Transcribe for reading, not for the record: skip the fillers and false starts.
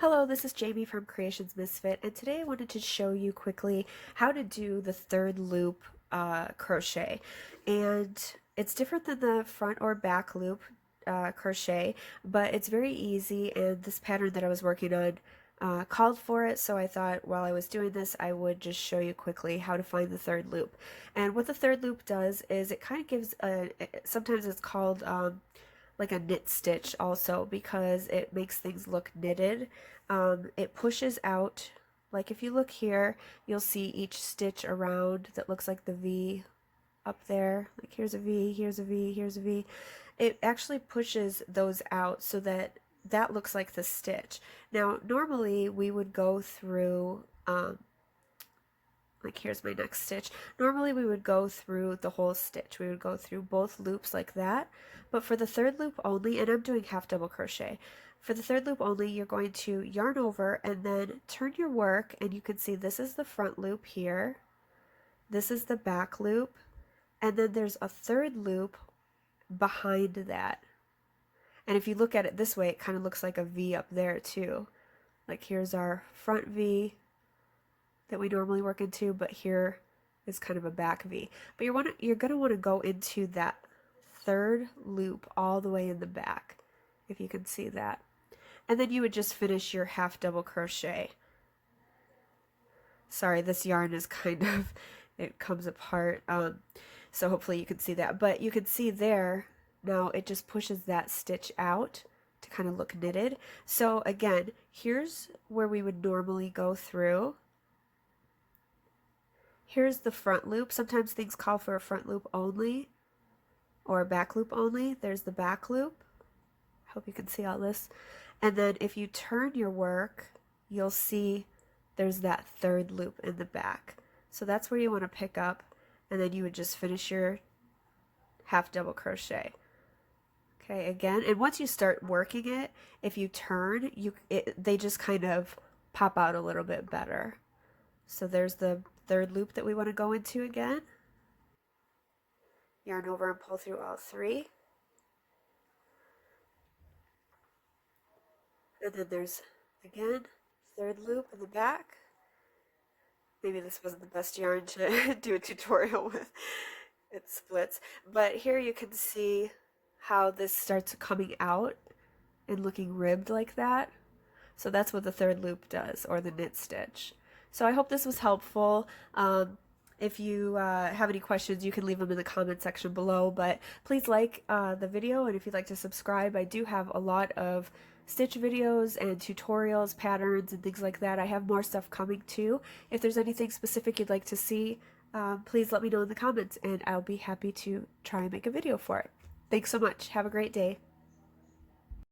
Hello, this is Jamie from Creations Misfit, and today I wanted to show you quickly how to do the third loop crochet. And it's different than the front or back loop crochet, but it's very easy, and this pattern that I was working on called for it, so I thought while I was doing this I would just show you quickly how to find the third loop. And what the third loop does is it kind of gives sometimes it's called like a knit stitch also because it makes things look knitted. It pushes out, like if you look here, you'll see each stitch around that looks like the V up there. Like here's a V, here's a V, here's a V. It actually pushes those out so that that looks like the stitch. Now, normally we would go through like here's my next stitch. Normally we would go through the whole stitch. We would go through both loops like that, but for the third loop only, and I'm doing half double crochet, for the third loop only, you're going to yarn over and then turn your work, and you can see this is the front loop here, this is the back loop, and then there's a third loop behind that. And if you look at it this way, it kind of looks like a V up there too. Like here's our front V that we normally work into, but here is kind of a back V. But you're going to want to go into that third loop all the way in the back, if you can see that. And then you would just finish your half double crochet. Sorry, this yarn is kind of, it comes apart, so hopefully you can see that. But you can see there, now it just pushes that stitch out to kind of look knitted. So again, here's where we would normally go through. Here's the front loop. Sometimes things call for a front loop only or a back loop only. There's the back loop. Hope you can see all this. And then if you turn your work, you'll see there's that third loop in the back. So that's where you want to pick up, and then you would just finish your half double crochet. Okay, again, and once you start working it, if you turn, they just kind of pop out a little bit better. So there's the third loop that we want to go into again. Yarn over and pull through all three. And then there's, again, third loop in the back. Maybe this wasn't the best yarn to do a tutorial with. It splits. But here you can see how this starts coming out and looking ribbed like that. So that's what the third loop does, or the knit stitch. So I hope this was helpful. If you have any questions, you can leave them in the comment section below, but please like the video, and if you'd like to subscribe, I do have a lot of stitch videos and tutorials, patterns, and things like that. I have more stuff coming too. If there's anything specific you'd like to see, please let me know in the comments, and I'll be happy to try and make a video for it. Thanks so much. Have a great day.